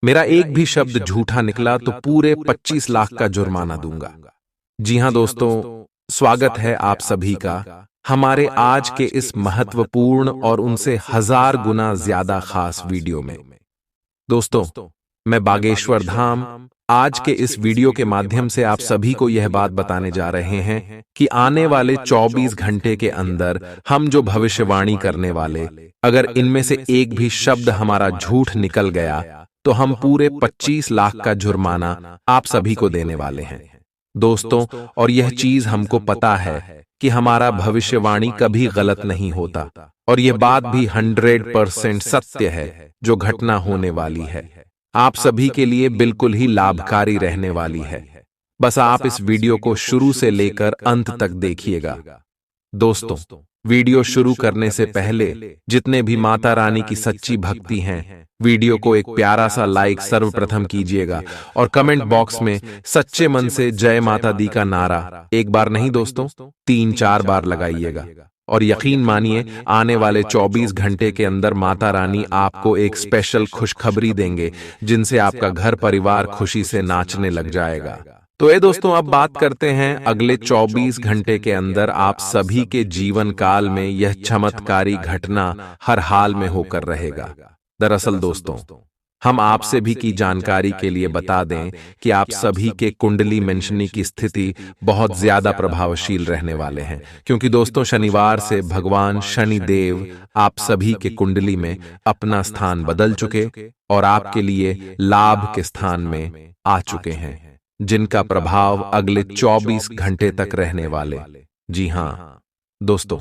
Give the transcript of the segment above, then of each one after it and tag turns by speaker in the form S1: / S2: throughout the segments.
S1: मेरा एक भी शब्द झूठा निकला तो पूरे 25 लाख का जुर्माना दूंगा। जी हां दोस्तों, स्वागत है आप सभी का हमारे आज के इस महत्वपूर्ण और उनसे 1000 गुना ज्यादा खास वीडियो में। दोस्तों, मैं बागेश्वर धाम आज के इस वीडियो के माध्यम से आप सभी को यह बात बताने जा रहे हैं कि आने वाले 24 घंटे के अंदर हम जो भविष्यवाणी करने वाले, अगर इनमें से एक भी शब्द हमारा झूठ निकल गया तो हम पूरे 25 लाख का जुर्माना आप सभी को देने वाले हैं दोस्तों। और यह चीज हमको पता है कि हमारा भविष्यवाणी कभी गलत नहीं होता और यह बात भी 100% सत्य है जो घटना होने वाली है। आप सभी के लिए बिल्कुल ही लाभकारी रहने वाली है। बस आप इस वीडियो को शुरू से लेकर अंत तक देखिएगा। दोस्तों, वीडियो शुरू करने से पहले जितने भी माता रानी की सच्ची भक्ति हैं, वीडियो को एक प्यारा सा लाइक सर्वप्रथम कीजिएगा और कमेंट बॉक्स में सच्चे मन से जय माता दी का नारा एक बार नहीं दोस्तों 3-4 बार लगाइएगा। और यकीन मानिए, आने वाले 24 घंटे के अंदर माता रानी आपको एक स्पेशल खुशखबरी देंगे जिनसे आपका घर परिवार खुशी से नाचने लग जाएगा। तो ये दोस्तों, अब बात करते हैं अगले 24 घंटे के अंदर आप सभी के जीवन काल में यह चमत्कारी घटना हर हाल में होकर रहेगा। दरअसल दोस्तों, हम आपसे भी की जानकारी के लिए बता दें कि आप सभी के कुंडली मेंशनी की स्थिति बहुत ज्यादा प्रभावशील रहने वाले हैं, क्योंकि दोस्तों शनिवार से भगवान शनि देव आप सभी के कुंडली में अपना स्थान बदल चुके और आपके लिए लाभ के स्थान में आ चुके हैं, जिनका प्रभाव अगले 24 घंटे तक रहने वाले। जी हां दोस्तों,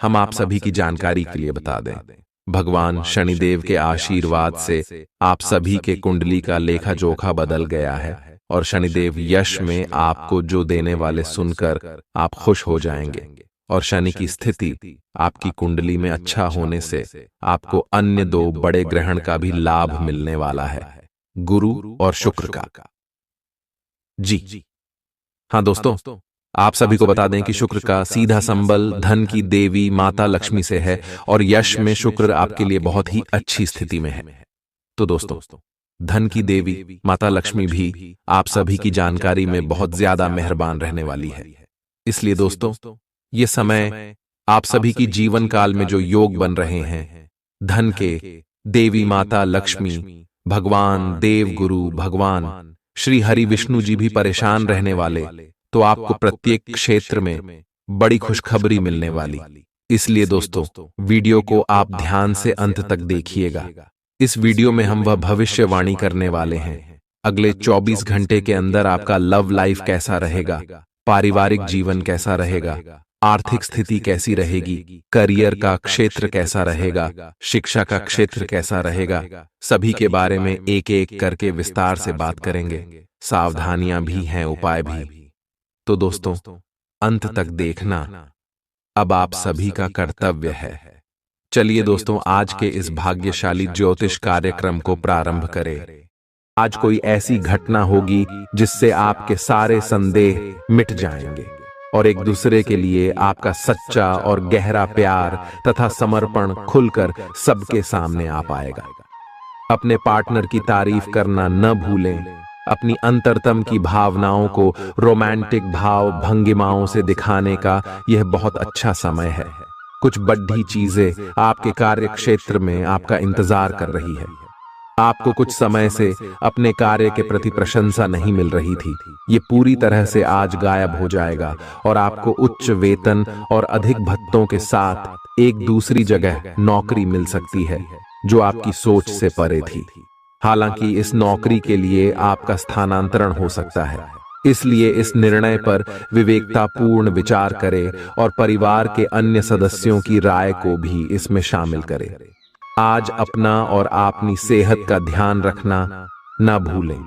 S1: हम आप सभी की जानकारी के लिए बता दें, भगवान शनिदेव के आशीर्वाद से आप सभी के कुंडली का लेखा जोखा बदल गया है और शनिदेव यश में आपको जो देने वाले सुनकर आप खुश हो जाएंगे। और शनि की स्थिति आपकी कुंडली में अच्छा होने से आपको अन्य 2 बड़े ग्रहण का भी लाभ मिलने वाला है, गुरु और शुक्र का। जी हां दोस्तों, आप सभी को बता दें कि शुक्र का सीधा संबंध धन की देवी माता लक्ष्मी से है और यश में शुक्र आपके लिए बहुत ही अच्छी स्थिति में है। तो दोस्तों, धन की देवी माता लक्ष्मी भी आप सभी की जानकारी में बहुत ज्यादा मेहरबान रहने वाली है। इसलिए दोस्तों, ये समय आप सभी की जीवन काल में जो योग बन रहे हैं, धन के देवी माता लक्ष्मी, भगवान देव गुरु भगवान श्री हरि विष्णु जी भी परेशान रहने वाले, तो आपको प्रत्येक क्षेत्र में बड़ी खुशखबरी मिलने वाली। इसलिए दोस्तों, वीडियो को आप ध्यान से अंत तक देखिएगा। इस वीडियो में हम वह भविष्यवाणी करने वाले हैं अगले 24 घंटे के अंदर आपका लव लाइफ कैसा रहेगा, पारिवारिक जीवन कैसा रहेगा, आर्थिक स्थिति कैसी रहेगी, करियर का क्षेत्र कैसा रहेगा, शिक्षा का क्षेत्र कैसा रहेगा, सभी के बारे में एक एक करके विस्तार से बात करेंगे। सावधानियां भी हैं, उपाय भी। तो दोस्तों, अंत तक देखना अब आप सभी का कर्तव्य है। चलिए दोस्तों, आज के इस भाग्यशाली ज्योतिष कार्यक्रम को प्रारंभ करें। आज कोई ऐसी घटना होगी जिससे आपके सारे संदेह मिट जाएंगे और एक दूसरे के लिए आपका सच्चा और गहरा प्यार तथा समर्पण खुलकर सबके सामने आ पाएगा। अपने पार्टनर की तारीफ करना न भूलें। अपनी अंतरतम की भावनाओं को रोमांटिक भाव भंगिमाओं से दिखाने का यह बहुत अच्छा समय है। कुछ बड़ी चीजें आपके कार्य क्षेत्र में आपका इंतजार कर रही है। आपको कुछ समय से अपने कार्य के प्रति प्रशंसा नहीं मिल रही थी, ये पूरी तरह से आज गायब हो जाएगा और आपको उच्च वेतन और अधिक भत्तों के साथ एक दूसरी जगह नौकरी मिल सकती है जो आपकी सोच से परे थी। हालांकि इस नौकरी के लिए आपका स्थानांतरण हो सकता है, इसलिए इस निर्णय पर विवेकतापूर्ण विचार करें और परिवार के अन्य सदस्यों की राय को भी इसमें शामिल करें। आज अपना और अपनी सेहत का ध्यान रखना न भूलें।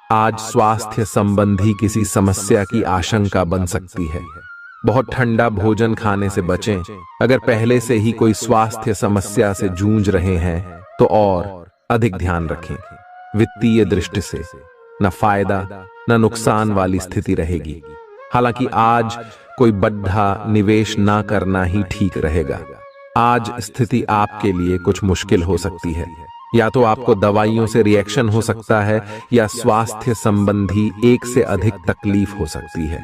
S1: आज स्वास्थ्य संबंधी किसी समस्या की आशंका बन सकती है। बहुत ठंडा भोजन खाने से बचें। अगर पहले से ही कोई स्वास्थ्य समस्या से जूझ रहे हैं तो और अधिक ध्यान रखें। वित्तीय दृष्टि से न फायदा न नुकसान वाली स्थिति रहेगी। हालांकि आज कोई बड़ा निवेश ना करना ही ठीक रहेगा। आज स्थिति आपके लिए कुछ मुश्किल हो सकती है। या तो आपको दवाइयों से रिएक्शन हो सकता है या स्वास्थ्य संबंधी एक से अधिक तकलीफ हो सकती है।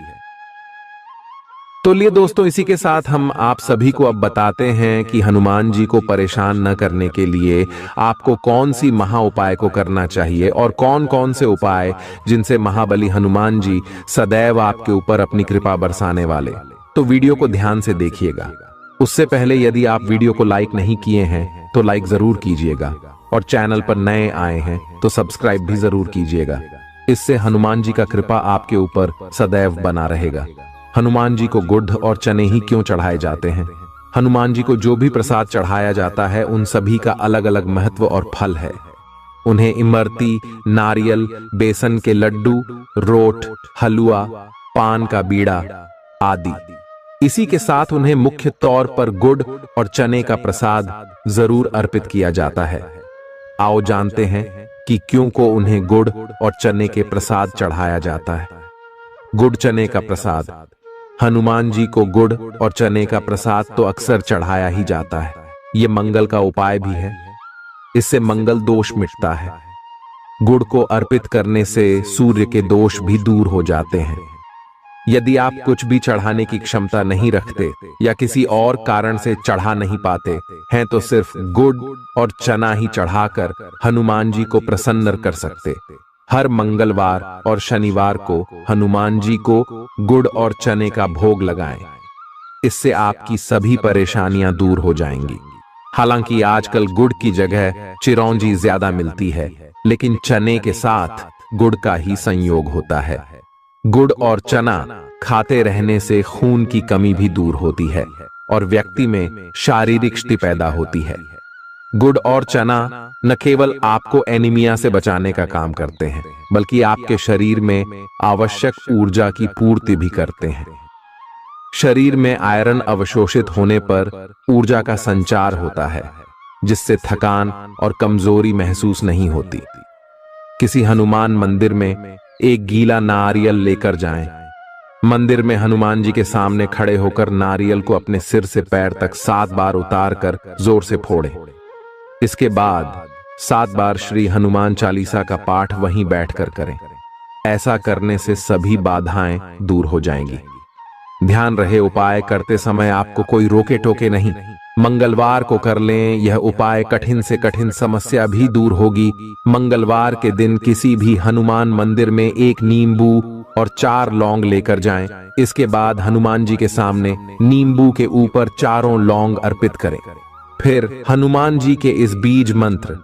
S1: तो लिए दोस्तों, इसी के साथ हम आप सभी को अब बताते हैं कि हनुमान जी को परेशान न करने के लिए आपको कौन सी महा उपाय को करना चाहिए और कौन कौन से उपाय जिनसे महाबली हनुमान जी सदैव आपके ऊपर अपनी कृपा बरसाने वाले। तो वीडियो को ध्यान से देखिएगा। उससे पहले यदि आप वीडियो को लाइक नहीं किए हैं तो लाइक जरूर कीजिएगा और चैनल पर नए आए हैं तो सब्सक्राइब भी जरूर कीजिएगा। इससे हनुमान जी का कृपा आपके ऊपर सदैव बना रहेगा। हनुमान जी को गुड़ और चने ही क्यों चढ़ाए जाते हैं? हनुमान जी को जो भी प्रसाद चढ़ाया जाता है उन सभी का अलग अलग महत्व और फल है। उन्हें इमरती, नारियल, बेसन के लड्डू, रोट, हलवा, पान का बीड़ा आदि। इसी के साथ उन्हें मुख्य तौर पर गुड़ और चने का प्रसाद जरूर अर्पित किया जाता है। आओ जानते हैं कि क्यों को उन्हें गुड़ और चने के प्रसाद चढ़ाया जाता है। गुड़ चने का प्रसाद। हनुमान जी को गुड़ और चने का प्रसाद तो अक्सर चढ़ाया ही जाता है। ये मंगल का उपाय भी है। इससे मंगल दोष मिटता है। गुड़ को अर्पित करने से सूर्य के दोष भी दूर हो जाते हैं। यदि आप कुछ भी चढ़ाने की क्षमता नहीं रखते या किसी और कारण से चढ़ा नहीं पाते हैं तो सिर्फ गुड़ और चना ही चढ़ाकर हनुमान जी को प्रसन्न कर सकते। हर मंगलवार और शनिवार को हनुमान जी को गुड़ और चने का भोग लगाएं। इससे आपकी सभी परेशानियां दूर हो जाएंगी। हालांकि आजकल गुड़ की जगह चिरौंजी ज्यादा मिलती है, लेकिन चने के साथ गुड़ का ही संयोग होता है। गुड़ और चना खाते रहने से खून की कमी भी दूर होती है और व्यक्ति में शारीरिक शक्ति पैदा होती है। गुड़ और चना न केवल आपको एनीमिया से बचाने का काम करते हैं, बल्कि आपके शरीर में आवश्यक ऊर्जा की पूर्ति भी करते हैं। शरीर में आयरन अवशोषित होने पर ऊर्जा का संचार होता है, जिससे थकान और कमजोरी महसूस नहीं होती। किसी हनुमान मंदिर में एक गीला नारियल लेकर जाएं। मंदिर में हनुमान जी के सामने खड़े होकर नारियल को अपने सिर से पैर तक 7 बार उतारकर जोर से फोड़ें। इसके बाद 7 बार श्री हनुमान चालीसा का पाठ वहीं बैठकर करें। ऐसा करने से सभी बाधाएं दूर हो जाएंगी। ध्यान रहे, उपाय करते समय आपको कोई रोके टोके नहीं। मंगलवार को कर लें। यह उपाय कठिन से कठिन समस्या भी दूर होगी। मंगलवार के दिन किसी भी हनुमान मंदिर में एक नींबू और 4 लौंग लेकर जाएं। इसके बाद हनुमान जी के सामने नींबू के ऊपर 4 लौंग अर्पित करें। फिर हनुमान जी के इस बीज मंत्र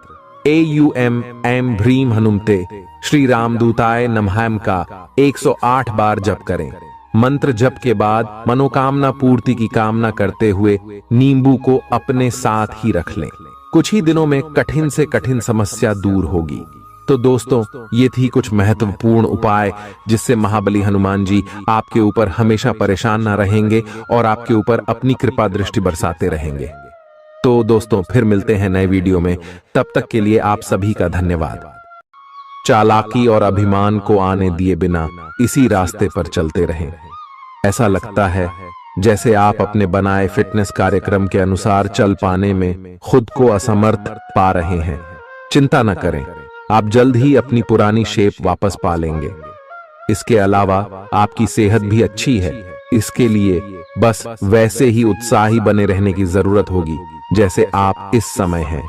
S1: AUM ऐं ह्रीं हनुमते श्री रामदूताय नमः का 108 बार जप करें। मंत्र जप के बाद मनोकामना पूर्ति की कामना करते हुए नींबू को अपने साथ ही रख लें। कुछ ही दिनों में कठिन से कठिन समस्या दूर होगी। तो दोस्तों, ये थी कुछ महत्वपूर्ण उपाय जिससे महाबली हनुमान जी आपके ऊपर हमेशा परेशान ना रहेंगे और आपके ऊपर अपनी कृपा दृष्टि बरसाते रहेंगे। तो दोस्तों, फिर मिलते हैं नए वीडियो में। तब तक के लिए आप सभी का धन्यवाद। चालाकी और अभिमान को आने दिए बिना इसी रास्ते पर चलते रहें। ऐसा लगता है जैसे आप अपने बनाए फिटनेस कार्यक्रम के अनुसार चल पाने में खुद को असमर्थ पा रहे हैं। चिंता न करें, आप जल्द ही अपनी पुरानी शेप वापस पा लेंगे। इसके अलावा आपकी सेहत भी अच्छी है। इसके लिए बस वैसे ही उत्साही बने रहने की जरूरत होगी जैसे आप इस समय हैं।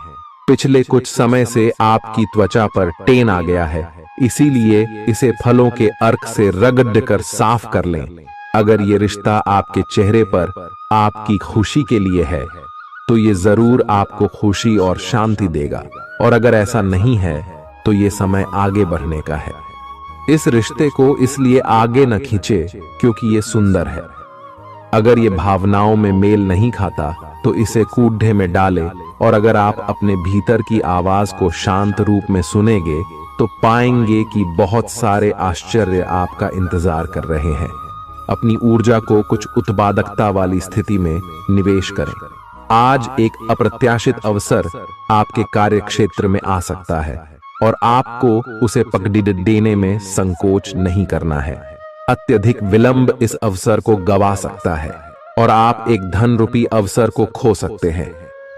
S1: पिछले कुछ समय से आपकी त्वचा पर टेन आ गया है, इसीलिए इसे फलों के अर्क से रगड़ कर साफ कर लें। अगर ये रिश्ता आपके चेहरे पर आपकी खुशी के लिए है तो ये जरूर आपको खुशी और शांति देगा, और अगर ऐसा नहीं है तो ये समय आगे बढ़ने का है। इस रिश्ते को इसलिए आगे न खींचे क्योंकि ये सुंदर है। अगर ये भावनाओं में मेल नहीं खाता तो इसे कूढ़े में डाले, और अगर आप अपने भीतर की आवाज को शांत रूप में सुनेंगे तो पाएंगे कि बहुत सारे आश्चर्य आपका इंतजार कर रहे हैं। अपनी ऊर्जा को कुछ उत्पादकता वाली स्थिति में निवेश करें। आज एक अप्रत्याशित अवसर आपके कार्य क्षेत्र में आ सकता है और आपको उसे पकड़ देने में संकोच नहीं करना है। अत्यधिक विलंब इस अवसर को गवा सकता है और आप एक धन रूपी अवसर को खो सकते हैं।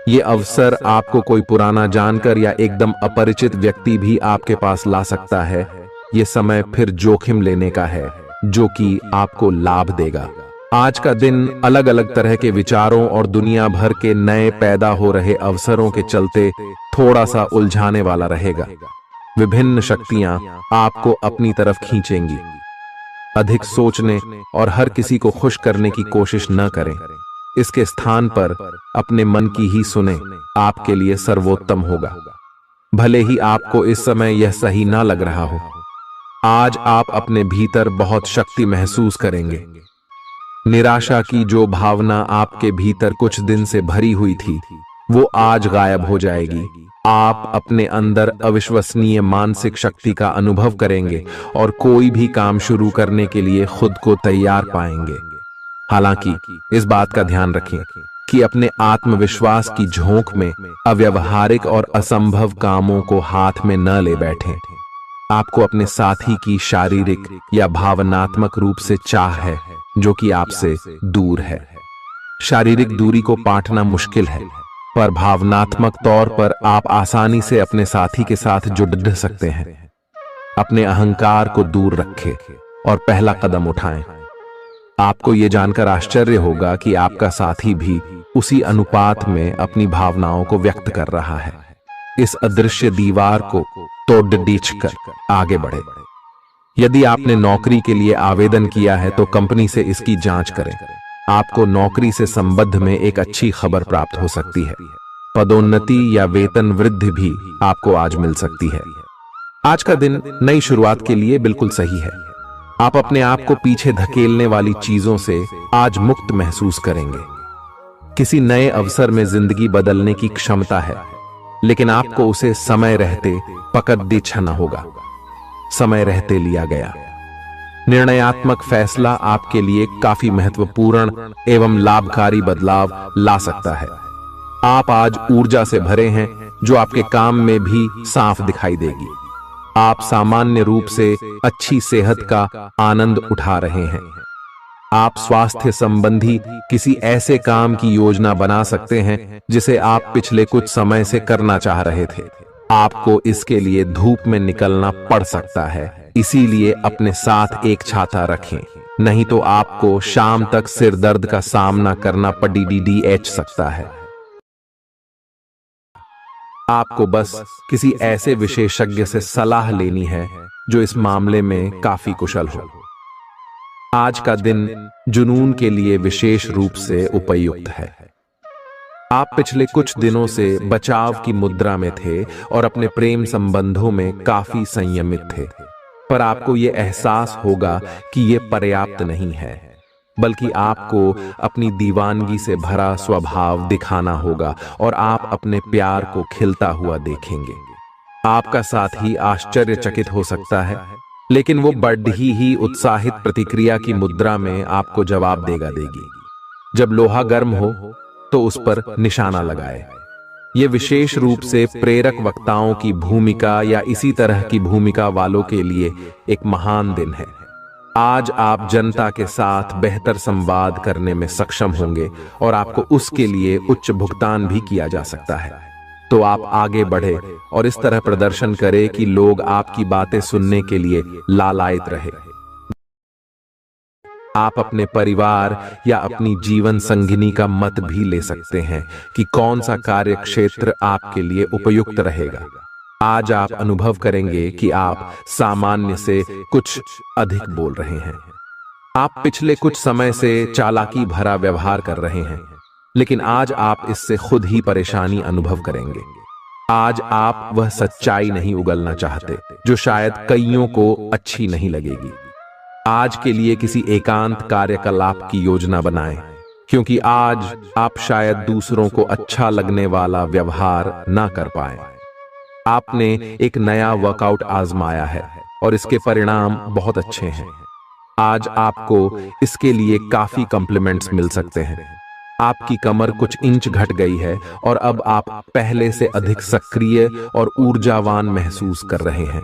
S1: ये अवसर आपको कोई पुराना जानकर या एकदम अपरिचित व्यक्ति भी आपके पास ला सकता है। ये समय फिर जोखिम लेने का है जो कि आपको लाभ देगा। आज का दिन अलग अलग तरह के विचारों और दुनिया भर के नए पैदा हो रहे अवसरों के चलते थोड़ा सा उलझाने वाला रहेगा। विभिन्न शक्तियां आपको अपनी तरफ खींचेंगी। अधिक सोचने और हर किसी को खुश करने की कोशिश न करें। इसके स्थान पर अपने मन की ही सुने, आपके लिए सर्वोत्तम होगा। भले ही आपको इस समय यह सही ना लग रहा हो। आज आप अपने भीतर बहुत शक्ति महसूस करेंगे। निराशा की जो भावना आपके भीतर कुछ दिन से भरी हुई थी, वो आज गायब हो जाएगी। आप अपने अंदर अविश्वसनीय मानसिक शक्ति का अनुभव करेंगे और कोई भी काम शुरू करने के लिए खुद को तैयार पाएंगे। हालांकि इस बात का ध्यान रखें कि अपने आत्मविश्वास की झोंक में अव्यावहारिक और असंभव कामों को हाथ में न ले बैठें। आपको अपने साथी की शारीरिक या भावनात्मक रूप से चाह है जो कि आपसे दूर है। शारीरिक दूरी को पाटना मुश्किल है, पर भावनात्मक तौर पर आप आसानी से अपने साथी के साथ जुड़ सकते हैं। अपने अहंकार को दूर रखें और पहला कदम उठाएं। आपको यह जानकर आश्चर्य होगा कि आपका साथी भी उसी अनुपात में अपनी भावनाओं को व्यक्त कर रहा है। इस अदृश्य दीवार को तोड़ आगे बढ़े। यदि आपने नौकरी के लिए आवेदन किया है तो कंपनी से इसकी जांच करें। आपको नौकरी से संबंध में एक अच्छी खबर प्राप्त हो सकती है। पदोन्नति या वेतन वृद्धि भी आपको आज मिल सकती है। आज का दिन नई शुरुआत के लिए बिल्कुल सही है। आप अपने आप को पीछे धकेलने वाली चीजों से आज मुक्त महसूस करेंगे। किसी नए अवसर में जिंदगी बदलने की क्षमता है, लेकिन आपको उसे समय रहते पकड़ देना होगा। समय रहते लिया गया निर्णयात्मक फैसला आपके लिए काफी महत्वपूर्ण एवं लाभकारी बदलाव ला सकता है। आप आज ऊर्जा से भरे हैं जो आपके काम में भी साफ दिखाई देगी। आप सामान्य रूप से अच्छी सेहत का आनंद उठा रहे हैं। आप स्वास्थ्य संबंधी किसी ऐसे काम की योजना बना सकते हैं जिसे आप पिछले कुछ समय से करना चाह रहे थे। आपको इसके लिए धूप में निकलना पड़ सकता है, इसीलिए अपने साथ एक छाता रखें, नहीं तो आपको शाम तक सिर दर्द का सामना करना पड़ सकता है। आपको बस किसी ऐसे विशेषज्ञ से सलाह लेनी है जो इस मामले में काफी कुशल हो। आज का दिन जुनून के लिए विशेष रूप से उपयुक्त है। आप पिछले कुछ दिनों से बचाव की मुद्रा में थे और अपने प्रेम संबंधों में काफी संयमित थे, पर आपको यह एहसास होगा कि यह पर्याप्त नहीं है, बल्कि आपको अपनी दीवानगी से भरा स्वभाव दिखाना होगा और आप अपने प्यार को खिलता हुआ देखेंगे। आपका साथी आश्चर्यचकित हो सकता है, लेकिन वो बड़ी ही उत्साहित प्रतिक्रिया की मुद्रा में आपको जवाब देगी। जब लोहा गर्म हो तो उस पर निशाना लगाए। ये विशेष रूप से प्रेरक वक्ताओं की भूमिका या इसी तरह की भूमिका वालों के लिए एक महान दिन है। आज आप जनता के साथ बेहतर संवाद करने में सक्षम होंगे और आपको उसके लिए उच्च भुगतान भी किया जा सकता है। तो आप आगे बढ़े और इस तरह प्रदर्शन करें कि लोग आपकी बातें सुनने के लिए लालायित रहे। आप अपने परिवार या अपनी जीवन संगिनी का मत भी ले सकते हैं कि कौन सा कार्य क्षेत्र आपके लिए उपयुक्त रहेगा। आज आप अनुभव करेंगे कि आप सामान्य से कुछ अधिक बोल रहे हैं। आप पिछले कुछ समय से चालाकी भरा व्यवहार कर रहे हैं, लेकिन आज आप इससे खुद ही परेशानी अनुभव करेंगे। आज आप वह सच्चाई नहीं उगलना चाहते जो शायद कईयों को अच्छी नहीं लगेगी। आज के लिए किसी एकांत कार्यकलाप की योजना बनाएं, क्योंकि आज आप शायद दूसरों को अच्छा लगने वाला व्यवहार ना कर पाएं। आपने एक नया वर्कआउट आजमाया है और इसके परिणाम बहुत अच्छे हैं। आज आपको इसके लिए काफी कॉम्प्लीमेंट्स मिल सकते हैं। आपकी कमर कुछ इंच घट गई है और अब आप पहले से अधिक सक्रिय और ऊर्जावान महसूस कर रहे हैं।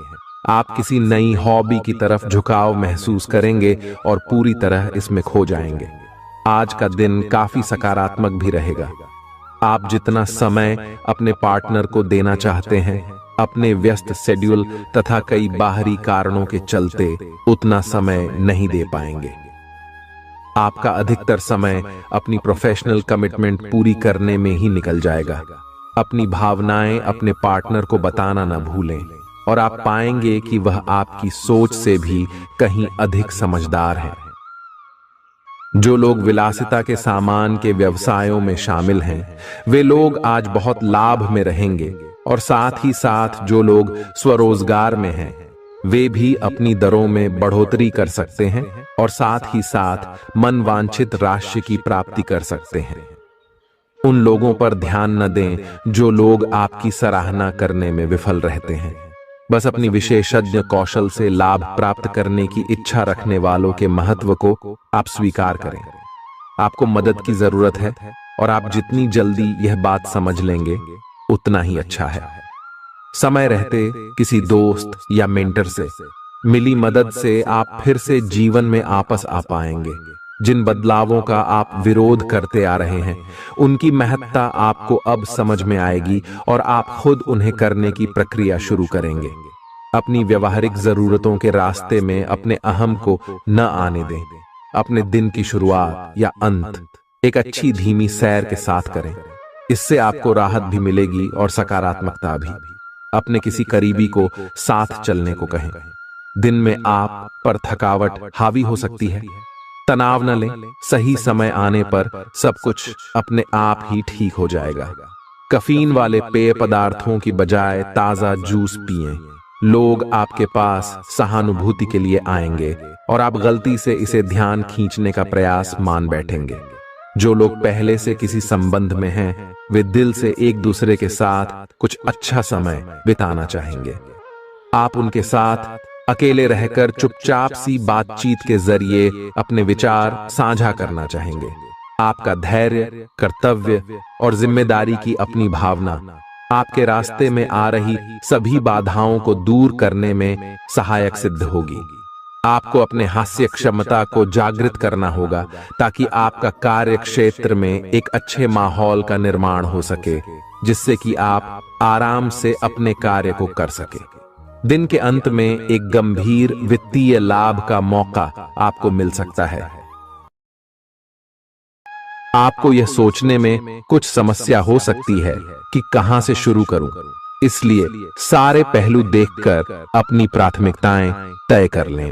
S1: आप किसी नई हॉबी की तरफ झुकाव महसूस करेंगे और पूरी तरह इसमें खो जाएंगे। आज का दिन काफी सकारात्मक भी रहेगा। आप जितना समय अपने पार्टनर को देना चाहते हैं, अपने व्यस्त शेड्यूल तथा कई बाहरी कारणों के चलते उतना समय नहीं दे पाएंगे। आपका अधिकतर समय अपनी प्रोफेशनल कमिटमेंट पूरी करने में ही निकल जाएगा। अपनी भावनाएं अपने पार्टनर को बताना न भूलें और आप पाएंगे कि वह आपकी सोच से भी कहीं अधिक समझदार है। जो लोग विलासिता के सामान के व्यवसायों में शामिल हैं, वे लोग आज बहुत लाभ में रहेंगे और साथ ही साथ जो लोग स्वरोजगार में हैं, वे भी अपनी दरों में बढ़ोतरी कर सकते हैं और साथ ही साथ मनवांछित राशि की प्राप्ति कर सकते हैं। उन लोगों पर ध्यान न दें जो लोग आपकी सराहना करने में विफल रहते हैं। बस अपनी विशेषज्ञ कौशल से लाभ प्राप्त करने की इच्छा रखने वालों के महत्व को आप स्वीकार करें। आपको मदद की जरूरत है और आप जितनी जल्दी यह बात समझ लेंगे उतना ही अच्छा है। समय रहते किसी दोस्त या मेंटर से मिली मदद से आप फिर से जीवन में आपस आ पाएंगे। जिन बदलावों का आप विरोध करते आ रहे हैं, उनकी महत्ता आपको अब समझ में आएगी और आप खुद उन्हें करने की प्रक्रिया शुरू करेंगे। अपनी व्यवहारिक जरूरतों के रास्ते में अपने अहम को न आने दें। अपने दिन की शुरुआत या अंत एक अच्छी धीमी सैर के साथ करें। इससे आपको राहत भी मिलेगी और सकारात्मकता भी। अपने किसी करीबी को साथ चलने को कहें। दिन में आप पर थकावट हावी हो सकती है, तनाव न लें। सही समय आने पर सब कुछ अपने आप ही ठीक हो जाएगा। कैफीन वाले पेय पदार्थों की बजाय ताजा जूस पिएं। लोग आपके पास सहानुभूति के लिए आएंगे और आप गलती से इसे ध्यान खींचने का प्रयास मान बैठेंगे। जो लोग पहले से किसी संबंध में हैं, वे दिल से एक दूसरे के साथ कुछ अच्छा समय बिताना चाहेंगे। आप उनके साथ अकेले रहकर चुपचाप सी बातचीत के जरिए अपने विचार साझा करना चाहेंगे। आपका धैर्य, कर्तव्य और जिम्मेदारी की अपनी भावना आपके रास्ते में आ रही सभी बाधाओं को दूर करने में सहायक सिद्ध होगी। आपको अपने हास्य क्षमता को जागृत करना होगा ताकि आपका कार्य क्षेत्र में एक अच्छे माहौल का निर्माण हो सके, जिससे कि आप आराम से अपने कार्य को कर सके। दिन के अंत में एक गंभीर वित्तीय लाभ का मौका आपको मिल सकता है। आपको यह सोचने में कुछ समस्या हो सकती है कि कहां से शुरू करूं, इसलिए सारे पहलू देखकर अपनी प्राथमिकताएं तय कर लें।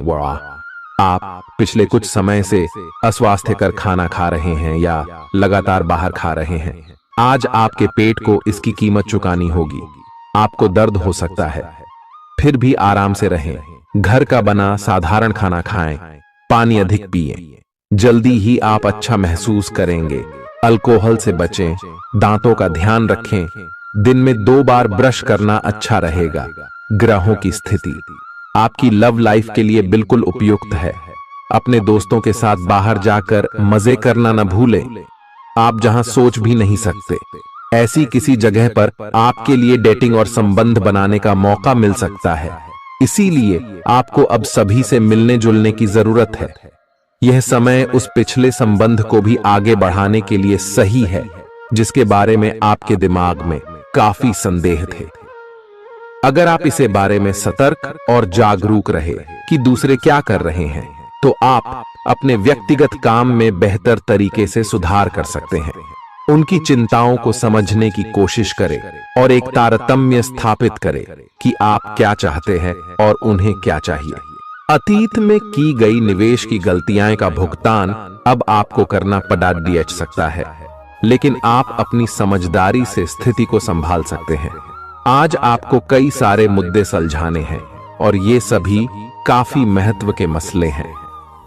S1: आप पिछले कुछ समय से अस्वास्थ्यकर खाना खा रहे हैं या लगातार बाहर खा रहे हैं। आज आपके पेट को इसकी कीमत चुकानी होगी। आपको दर्द हो सकता है, फिर भी आराम से रहें। घर का बना साधारण खाना खाएं, पानी अधिक पिएं। जल्दी ही आप अच्छा महसूस करेंगे। अल्कोहल से बचें, दांतों का ध्यान रखें। दिन में 2 बार ब्रश करना अच्छा रहेगा। ग्रहों की स्थिति आपकी लव लाइफ के लिए बिल्कुल उपयुक्त है। अपने दोस्तों के साथ बाहर जाकर मजे करना न भूलें। आप जहां सोच भी नहीं सकते, ऐसी किसी जगह पर आपके लिए डेटिंग और संबंध बनाने का मौका मिल सकता है। इसीलिए आपको अब सभी से मिलने जुलने की जरूरत है। यह समय उस पिछले संबंध को भी आगे बढ़ाने के लिए सही है जिसके बारे में आपके दिमाग में काफी संदेह थे। अगर आप इसे बारे में सतर्क और जागरूक रहे कि दूसरे क्या कर रहे हैं, तो आप अपने व्यक्तिगत काम में बेहतर तरीके से सुधार कर सकते हैं। उनकी चिंताओं को समझने की कोशिश करें और एक तारतम्य स्थापित करें कि आप क्या चाहते हैं और उन्हें क्या चाहिए। अतीत में की गई निवेश की गलतियां का भुगतान अब आपको करना पड़ सकता है, लेकिन आप अपनी समझदारी से स्थिति को संभाल सकते हैं। आज आपको कई सारे मुद्दे सुलझाने हैं और ये सभी काफी महत्व के मसले हैं।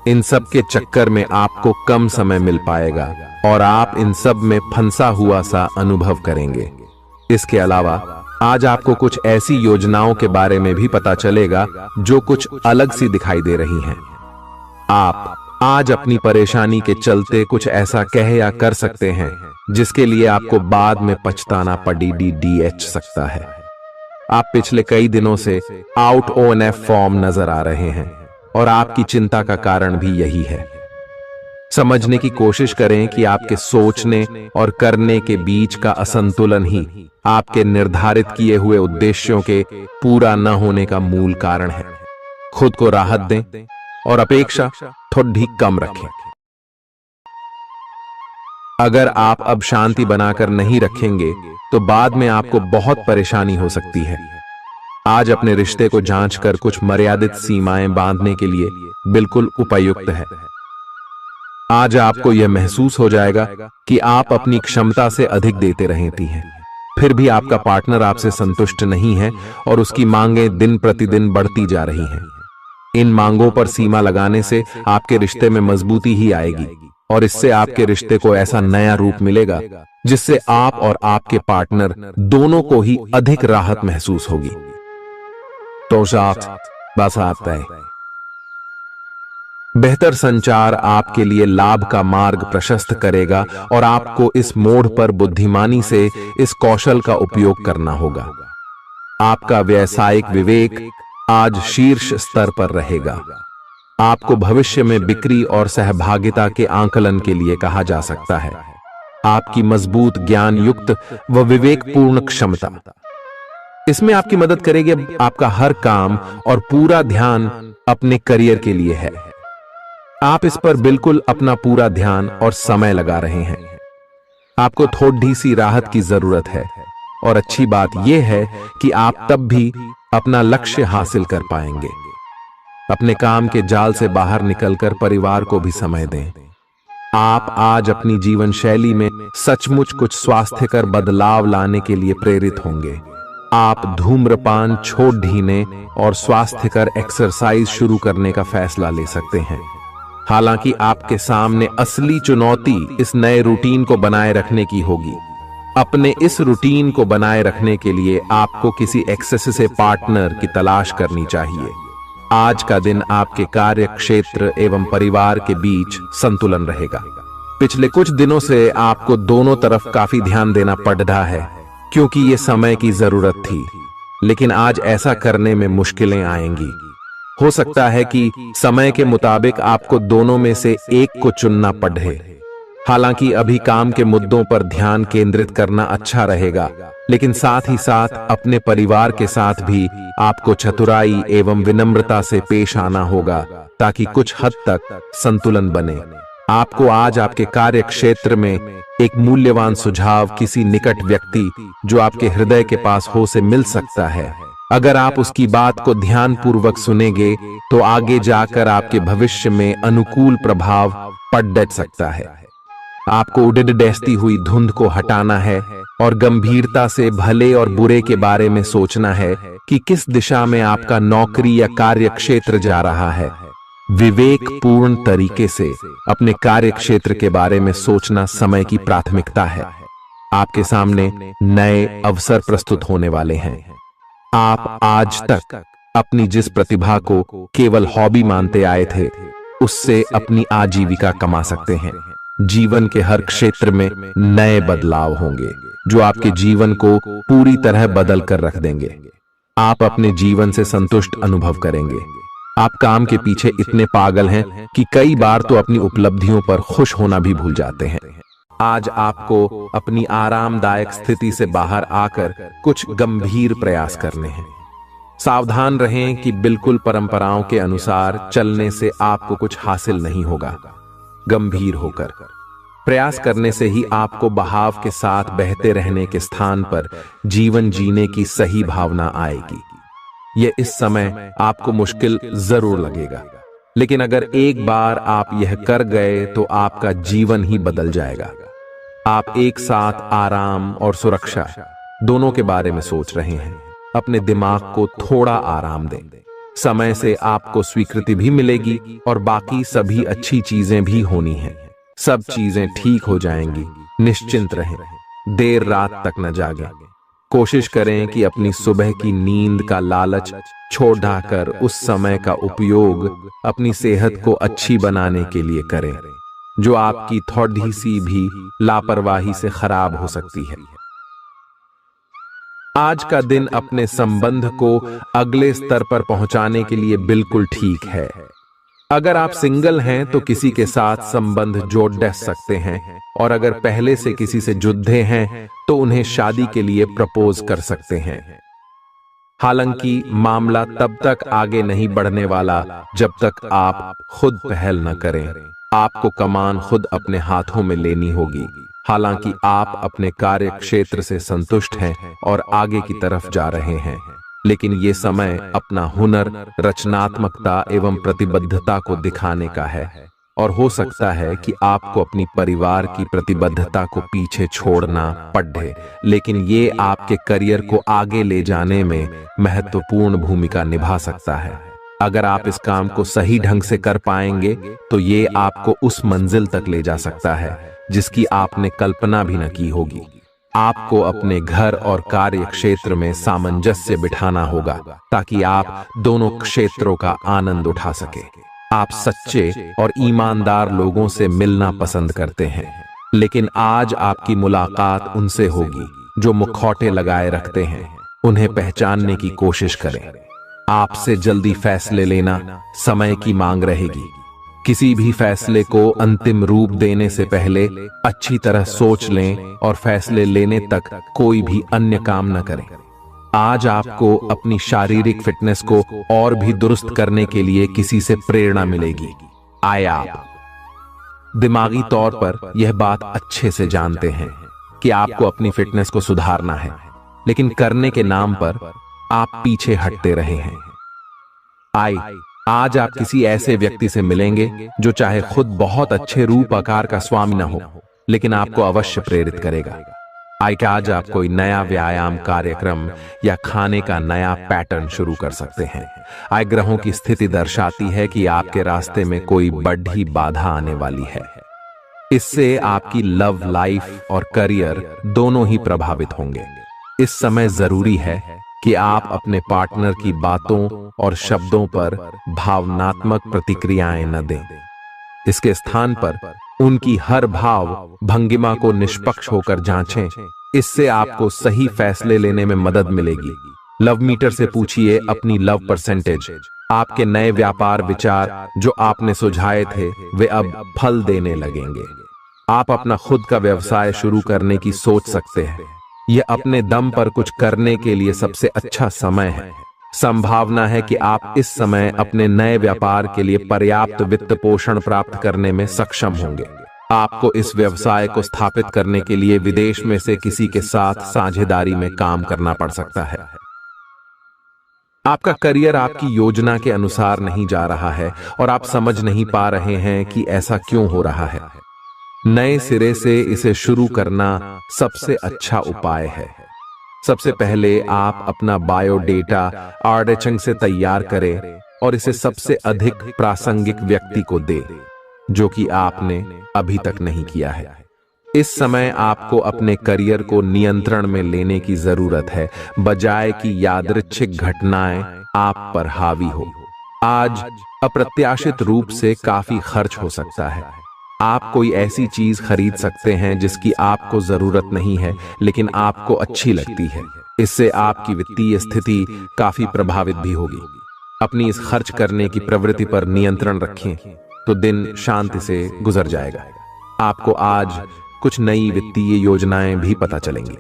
S1: इन सब के चक्कर में आपको कम समय मिल पाएगा और आप इन सब में फंसा हुआ सा अनुभव करेंगे। इसके अलावा आज आपको कुछ ऐसी योजनाओं के बारे में भी पता चलेगा जो कुछ अलग सी दिखाई दे रही हैं। आप आज अपनी परेशानी के चलते कुछ ऐसा कह या कर सकते हैं जिसके लिए आपको बाद में पछताना पड़ सकता है। आप पिछले कई दिनों से आउट ONF फॉर्म नजर आ रहे हैं और आपकी चिंता का कारण भी यही है। समझने की कोशिश करें कि आपके सोचने और करने के बीच का असंतुलन ही आपके निर्धारित किए हुए उद्देश्यों के पूरा न होने का मूल कारण है। खुद को राहत दें और अपेक्षा थोड़ी कम रखें। अगर आप अब शांति बनाकर नहीं रखेंगे तो बाद में आपको बहुत परेशानी हो सकती है। आज अपने रिश्ते को जांचकर कुछ मर्यादित सीमाएं बांधने के लिए बिल्कुल उपयुक्त है। आज आपको यह महसूस हो जाएगा कि आप अपनी क्षमता से अधिक देते रहती हैं, फिर भी आपका पार्टनर आपसे संतुष्ट नहीं है और उसकी मांगें दिन प्रतिदिन बढ़ती जा रही हैं। इन मांगों पर सीमा लगाने से आपके रिश्ते में मजबूती ही आएगी और इससे आपके रिश्ते को ऐसा नया रूप मिलेगा जिससे आप और आपके पार्टनर दोनों को ही अधिक राहत महसूस होगी। तो बस आता है। बेहतर संचार आपके लिए लाभ का मार्ग प्रशस्त करेगा और आपको इस मोड़ पर बुद्धिमानी से इस कौशल का उपयोग करना होगा। आपका व्यावसायिक विवेक आज शीर्ष स्तर पर रहेगा। आपको भविष्य में बिक्री और सहभागिता के आंकलन के लिए कहा जा सकता है। आपकी मजबूत ज्ञान युक्त व विवेकपूर्ण क्षमता इसमें आपकी मदद करेगी। आपका हर काम और पूरा ध्यान अपने करियर के लिए है। आप इस पर बिल्कुल अपना पूरा ध्यान और समय लगा रहे हैं। आपको थोड़ी सी राहत की जरूरत है और अच्छी बात यह है कि आप तब भी अपना लक्ष्य हासिल कर पाएंगे। अपने काम के जाल से बाहर निकलकर परिवार को भी समय दें। आप आज अपनी जीवन शैली में सचमुच कुछ स्वास्थ्यकर बदलाव लाने के लिए प्रेरित होंगे। आप धूम्रपान छोड़ देने और स्वास्थ्यकर एक्सरसाइज शुरू करने का फैसला ले सकते हैं। हालांकि आपके सामने असली चुनौती इस नए रूटीन को बनाए रखने की होगी। अपने इस रूटीन को बनाए रखने के लिए आपको किसी एक्सेस से पार्टनर की तलाश करनी चाहिए। आज का दिन आपके कार्य क्षेत्र एवं परिवार के बीच संतुलन रहेगा। पिछले कुछ दिनों से आपको दोनों तरफ काफी ध्यान देना पड़ रहा है क्योंकि ये समय की जरूरत थी, लेकिन आज ऐसा करने में मुश्किलें आएंगी। हो सकता है कि समय के मुताबिक आपको दोनों में से एक को चुनना पड़े। हालांकि अभी काम के मुद्दों पर ध्यान केंद्रित करना अच्छा रहेगा, लेकिन साथ ही साथ अपने परिवार के साथ भी आपको चतुराई एवं विनम्रता से पेश आना होगा ताकि कुछ हद तक संतुलन बने। आपको आज आपके कार्य क्षेत्र में एक मूल्यवान सुझाव किसी निकट व्यक्ति जो आपके हृदय के पास हो से मिल सकता है। अगर आप उसकी बात को ध्यानपूर्वक सुनेंगे तो आगे जाकर आपके भविष्य में अनुकूल प्रभाव पड़ सकता है। आपको उड़द डैसती हुई धुंध को हटाना है और गंभीरता से भले और बुरे के बारे में सोचना है कि किस दिशा में आपका नौकरी या कार्य क्षेत्र जा रहा है। विवेकपूर्ण तरीके से अपने कार्य क्षेत्र के बारे में सोचना समय की प्राथमिकता है। आपके सामने नए अवसर प्रस्तुत होने वाले हैं। आप आज तक अपनी जिस प्रतिभा को केवल हॉबी मानते आए थे, उससे अपनी आजीविका कमा सकते हैं। जीवन के हर क्षेत्र में नए बदलाव होंगे जो आपके जीवन को पूरी तरह बदल कर रख देंगे। आप अपने जीवन से संतुष्ट अनुभव करेंगे। आप काम के पीछे इतने पागल हैं कि कई बार तो अपनी उपलब्धियों पर खुश होना भी भूल जाते हैं। आज आपको अपनी आरामदायक स्थिति से बाहर आकर कुछ गंभीर प्रयास करने हैं। सावधान रहें कि बिल्कुल परंपराओं के अनुसार चलने से आपको कुछ हासिल नहीं होगा। गंभीर होकर प्रयास करने से ही आपको बहाव के साथ बहते रहने के स्थान पर जीवन जीने की सही भावना आएगी। यह इस समय आपको मुश्किल जरूर लगेगा, लेकिन अगर एक बार आप यह कर गए तो आपका जीवन ही बदल जाएगा। आप एक साथ आराम और सुरक्षा दोनों के बारे में सोच रहे हैं। अपने दिमाग को थोड़ा आराम दें। समय से आपको स्वीकृति भी मिलेगी और बाकी सभी अच्छी चीजें भी होनी हैं। सब चीजें ठीक हो जाएंगी। निश्चिंत रहें। देर रात तक न जागें। कोशिश करें कि अपनी सुबह की नींद का लालच छोड़कर उस समय का उपयोग अपनी सेहत को अच्छी बनाने के लिए करें, जो आपकी थोड़ी सी भी लापरवाही से खराब हो सकती है। आज का दिन अपने संबंध को अगले स्तर पर पहुंचाने के लिए बिल्कुल ठीक है। अगर आप सिंगल हैं तो किसी के साथ संबंध जोड़ सकते हैं, और अगर पहले से किसी से जुड़े हैं तो उन्हें शादी के लिए प्रपोज कर सकते हैं। हालांकि मामला तब तक आगे नहीं बढ़ने वाला जब तक आप खुद पहल न करें। आपको कमान खुद अपने हाथों में लेनी होगी। हालांकि आप अपने कार्य क्षेत्र से संतुष्ट हैं और आगे की तरफ जा रहे हैं, लेकिन ये समय अपना हुनर, रचनात्मकता एवं प्रतिबद्धता को दिखाने का है। और हो सकता है कि आपको अपनी परिवार की प्रतिबद्धता को पीछे छोड़ना पड़े, लेकिन ये आपके करियर को आगे ले जाने में महत्वपूर्ण भूमिका निभा सकता है। अगर आप इस काम को सही ढंग से कर पाएंगे तो ये आपको उस मंजिल तक ले जा सकता है जिसकी आपने कल्पना भी न की होगी। आपको अपने घर और कार्य क्षेत्र में सामंजस्य बिठाना होगा ताकि आप दोनों क्षेत्रों का आनंद उठा सके। आप सच्चे और ईमानदार लोगों से मिलना पसंद करते हैं, लेकिन आज आपकी मुलाकात उनसे होगी जो मुखौटे लगाए रखते हैं। उन्हें पहचानने की कोशिश करें। आपसे जल्दी फैसले लेना समय की मांग रहेगी। किसी भी फैसले को अंतिम रूप देने से पहले अच्छी तरह सोच लें और फैसले लेने तक कोई भी अन्य काम न करें। आज आपको अपनी शारीरिक फिटनेस को और भी दुरुस्त करने के लिए किसी से प्रेरणा मिलेगी। आए आप दिमागी तौर पर यह बात अच्छे से जानते हैं कि आपको अपनी फिटनेस को सुधारना है, लेकिन करने के नाम पर आप पीछे हटते रहे हैं। आज आप किसी ऐसे व्यक्ति से मिलेंगे जो चाहे खुद बहुत अच्छे रूप आकार का स्वामी न हो, लेकिन आपको अवश्य प्रेरित करेगा। आज आप कोई नया व्यायाम कार्यक्रम या खाने का नया पैटर्न शुरू कर सकते हैं। ग्रहों की स्थिति दर्शाती है कि आपके रास्ते में कोई बड़ी बाधा आने वाली है। इससे आपकी लव लाइफ और करियर दोनों ही प्रभावित होंगे। इस समय जरूरी है कि आप अपने पार्टनर की बातों और शब्दों पर भावनात्मक प्रतिक्रियाएं न दें। इसके स्थान पर उनकी हर भाव भंगिमा को निष्पक्ष होकर जांचें। इससे आपको सही फैसले लेने में मदद मिलेगी। लव मीटर से पूछिए अपनी लव परसेंटेज। आपके नए व्यापार विचार जो आपने सुझाए थे वे अब फल देने लगेंगे। आप अपना खुद का व्यवसाय शुरू करने की सोच सकते हैं। यह अपने दम पर कुछ करने के लिए सबसे अच्छा समय है। संभावना है कि आप इस समय अपने नए व्यापार के लिए पर्याप्त वित्त पोषण प्राप्त करने में सक्षम होंगे। आपको इस व्यवसाय को स्थापित करने के लिए विदेश में से किसी के साथ साझेदारी में काम करना पड़ सकता है। आपका करियर आपकी योजना के अनुसार नहीं जा रहा है और आप समझ नहीं पा रहे हैं कि ऐसा क्यों हो रहा है। नए सिरे से इसे शुरू करना सबसे अच्छा उपाय है। सबसे पहले आप अपना बायोडेटा आर्डेचंग से तैयार करें और इसे सबसे अधिक प्रासंगिक व्यक्ति को दे जो कि आपने अभी तक नहीं किया है। इस समय आपको अपने करियर को नियंत्रण में लेने की जरूरत है, बजाय कि यादृच्छिक घटनाएं आप पर हावी हो। आज अप्रत्याशित रूप से काफी खर्च हो सकता है। आप कोई ऐसी चीज खरीद सकते हैं जिसकी आपको जरूरत नहीं है लेकिन आपको अच्छी लगती है। इससे आपकी वित्तीय स्थिति काफी प्रभावित भी होगी। अपनी इस खर्च करने की प्रवृत्ति पर नियंत्रण रखें तो दिन शांति से गुजर जाएगा। आपको आज कुछ नई वित्तीय योजनाएं भी पता चलेंगी।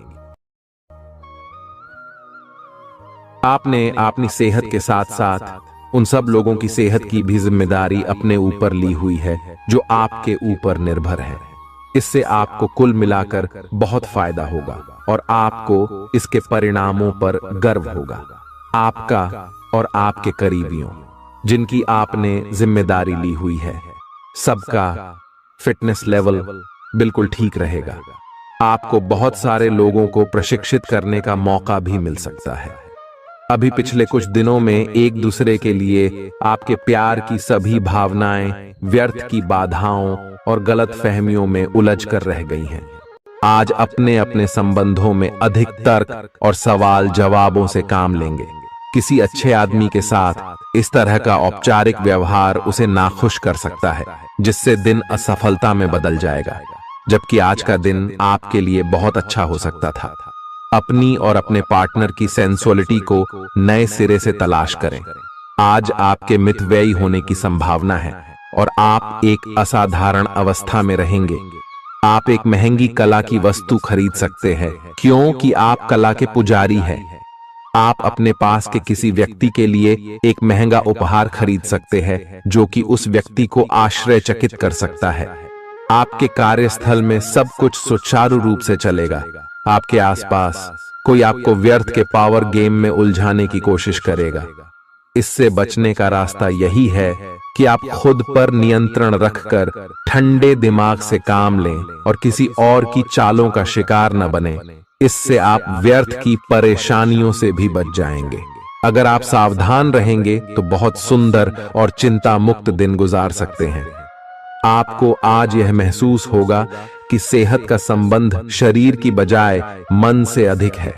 S1: आपने अपनी सेहत के साथ साथ उन सब लोगों की सेहत की भी जिम्मेदारी अपने ऊपर ली हुई है जो आपके ऊपर निर्भर है। इससे आपको कुल मिलाकर बहुत फायदा होगा और आपको इसके परिणामों पर गर्व होगा। आपका और आपके करीबियों जिनकी आपने जिम्मेदारी ली हुई है, सबका फिटनेस लेवल बिल्कुल ठीक रहेगा। आपको बहुत सारे लोगों को प्रशिक्षित करने का मौका भी मिल सकता है। अभी पिछले कुछ दिनों में एक दूसरे के लिए आपके प्यार की सभी भावनाएं व्यर्थ की बाधाओं और गलत फहमियों में उलझ कर रह गई हैं। आज अपने अपने संबंधों में अधिक तर्क और सवाल जवाबों से काम लेंगे। किसी अच्छे आदमी के साथ इस तरह का औपचारिक व्यवहार उसे नाखुश कर सकता है, जिससे दिन असफलता में बदल जाएगा। जबकि आज का दिन आपके लिए बहुत अच्छा हो सकता था। अपनी और अपने पार्टनर की सेंसुअलिटी को नए सिरे से तलाश करें। आज आपके मितव्ययी होने की संभावना है और आप एक असाधारण अवस्था में रहेंगे। आप एक महंगी कला की वस्तु खरीद सकते हैं क्योंकि आप कला के पुजारी हैं। आप अपने पास के किसी व्यक्ति के लिए एक महंगा उपहार खरीद सकते हैं जो कि उस व्यक्ति को आश्चर्यचकित कर सकता है। आपके कार्यस्थल में सब कुछ सुचारू रूप से चलेगा। आपके आसपास कोई आपको व्यर्थ के पावर गेम में उलझाने की कोशिश करेगा। इससे बचने का रास्ता यही है कि आप खुद पर नियंत्रण रखकर ठंडे दिमाग से काम लें और किसी और की चालों का शिकार न बने। इससे आप व्यर्थ की परेशानियों से भी बच जाएंगे। अगर आप सावधान रहेंगे तो बहुत सुंदर और चिंता मुक्त दिन गुजार सकते हैं। आपको आज यह महसूस होगा कि सेहत का संबंध शरीर की बजाय मन से अधिक है।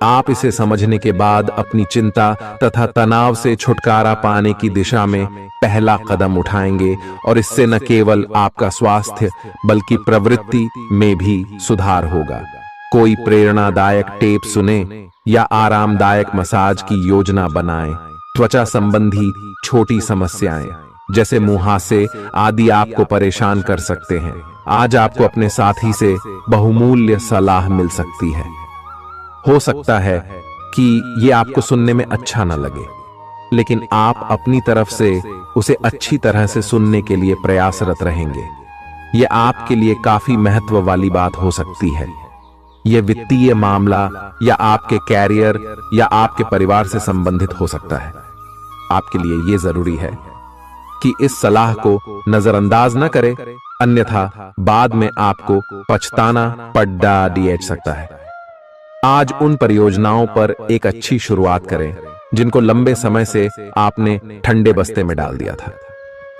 S1: आप इसे समझने के बाद अपनी चिंता तथा तनाव से छुटकारा पाने की दिशा में पहला कदम उठाएंगे और इससे न केवल आपका स्वास्थ्य बल्कि प्रवृत्ति में भी सुधार होगा। कोई प्रेरणादायक टेप सुने या आरामदायक मसाज की योजना बनाएं। त्वचा संबंधी छोटी समस्याएं जैसे मुहासे आदि आपको परेशान कर सकते हैं। आज आपको अपने साथी से बहुमूल्य सलाह मिल सकती है। हो सकता है कि ये आपको सुनने में अच्छा न लगे, लेकिन आप अपनी तरफ से उसे अच्छी तरह से सुनने के लिए प्रयासरत रहेंगे। यह आपके लिए काफी महत्व वाली बात हो सकती है। यह वित्तीय मामला या आपके कैरियर या आपके परिवार से संबंधित हो सकता है। आपके लिए यह जरूरी है कि इस सलाह को नजरअंदाज न करें, अन्यथा बाद में आपको पछताना पड़ सकता है। आज उन परियोजनाओं पर एक अच्छी शुरुआत करें जिनको लंबे समय से आपने ठंडे बस्ते में डाल दिया था।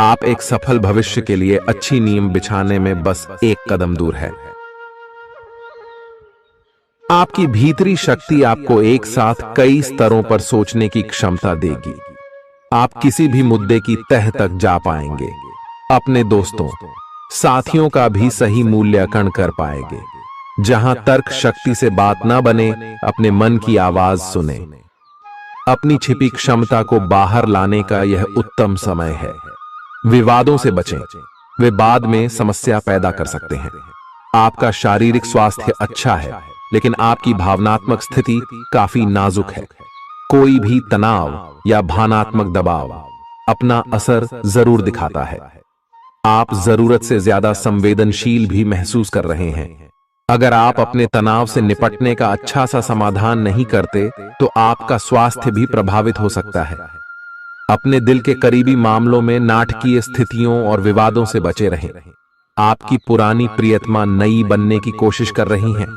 S1: आप एक सफल भविष्य के लिए अच्छी नींव बिछाने में बस एक कदम दूर है। आपकी भीतरी शक्ति आपको एक साथ कई स्तरों पर सोचने की क्षमता देगी। आप किसी भी मुद्दे की तह तक जा पाएंगे। अपने दोस्तों, साथियों का भी सही मूल्यांकन कर पाएंगे। जहां तर्क शक्ति से बात ना बने, अपने मन की आवाज सुने। अपनी छिपी क्षमता को बाहर लाने का यह उत्तम समय है। विवादों से बचें, वे बाद में समस्या पैदा कर सकते हैं। आपका शारीरिक स्वास्थ्य अच्छा है, लेकिन आपकी भावनात्मक स्थिति काफी नाजुक है। कोई भी तनाव या भावनात्मक दबाव अपना असर जरूर दिखाता है। आप जरूरत से ज्यादा संवेदनशील भी महसूस कर रहे हैं। अगर आप अपने तनाव से निपटने का अच्छा सा समाधान नहीं करते, तो आपका स्वास्थ्य भी प्रभावित हो सकता है। अपने दिल के करीबी मामलों में नाटकीय स्थितियों और विवादों से बचे रहें। आपकी पुरानी प्रियतमा नई बनने की कोशिश कर रही हैं।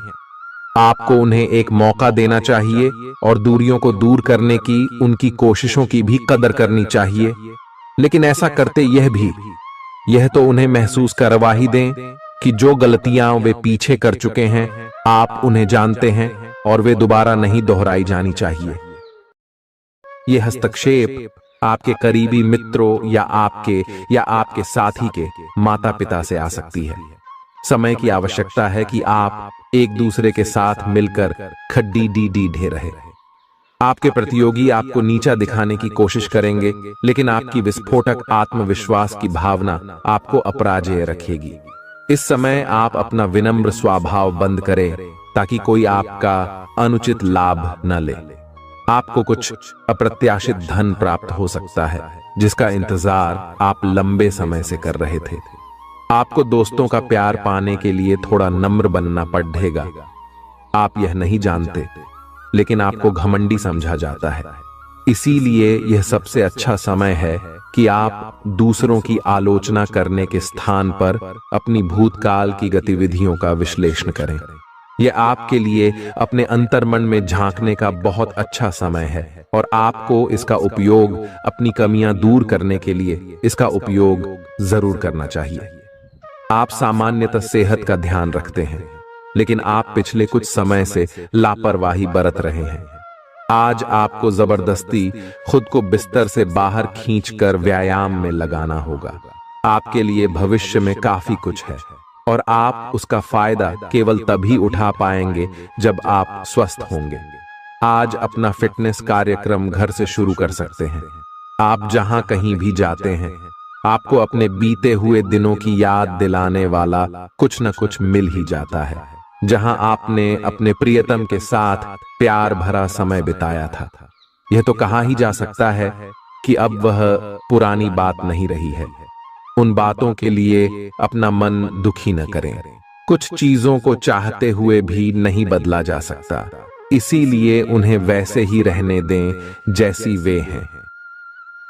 S1: आपको उन्हें एक मौका देना चाहिए और दूरियों को दूर करने की उनकी कोशिशों की भी कदर करनी चाहिए। लेकिन ऐसा करते यह तो उन्हें महसूस करवा ही दें कि जो गलतियां वे पीछे कर चुके हैं, आप उन्हें जानते हैं और वे दोबारा नहीं दोहराई जानी चाहिए। यह हस्तक्षेप आपके करीबी मित्रों या आपके साथी के माता पिता से आ सकती है। समय की आवश्यकता है कि आप एक दूसरे के साथ मिलकर खड्डी ढे रहे। आपके प्रतियोगी आपको नीचा दिखाने की कोशिश करेंगे, लेकिन आपकी विस्फोटक आत्मविश्वास की भावना आपको अपराजेय रखेगी। इस समय आप अपना विनम्र स्वभाव बंद करें ताकि कोई आपका अनुचित लाभ न ले। आपको कुछ अप्रत्याशित धन प्राप्त हो सकता है जिसका इंतजार आप लंबे समय से कर रहे थे। आपको दोस्तों का प्यार पाने के लिए थोड़ा नम्र बनना पड़ेगा। आप यह नहीं जानते, लेकिन आपको घमंडी समझा जाता है। इसीलिए यह सबसे अच्छा समय है कि आप दूसरों की आलोचना करने के स्थान पर अपनी भूतकाल की गतिविधियों का विश्लेषण करें। यह आपके लिए अपने अंतर्मन में झांकने का बहुत अच्छा समय है और आपको इसका उपयोग अपनी कमियां दूर करने के लिए इसका उपयोग जरूर करना चाहिए। आप सामान्यतः सेहत का ध्यान रखते हैं, लेकिन आप पिछले कुछ समय से लापरवाही बरत रहे हैं। आज आपको जबरदस्ती खुद को बिस्तर से बाहर खींचकर व्यायाम में लगाना होगा। आपके लिए भविष्य में काफी कुछ है और आप उसका फायदा केवल तभी उठा पाएंगे जब आप स्वस्थ होंगे। आज अपना फिटनेस कार्यक्रम घर से शुरू कर सकते हैं। आप जहां कहीं भी जाते हैं, आपको अपने बीते हुए दिनों की याद दिलाने वाला कुछ न कुछ मिल ही जाता है, जहां आपने अपने प्रियतम के साथ प्यार भरा समय बिताया था। यह तो कहा ही जा सकता है कि अब वह पुरानी बात नहीं रही है। उन बातों के लिए अपना मन दुखी न करें। कुछ चीजों को चाहते हुए भी नहीं बदला जा सकता, इसीलिए उन्हें वैसे ही रहने दें जैसी वे हैं।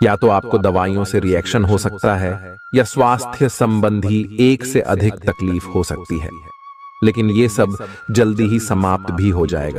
S1: या तो आपको दवाइयों से रिएक्शन हो सकता है, या स्वास्थ्य संबंधी एक से अधिक तकलीफ हो सकती है, लेकिन ये सब जल्दी ही समाप्त भी हो जाएगा।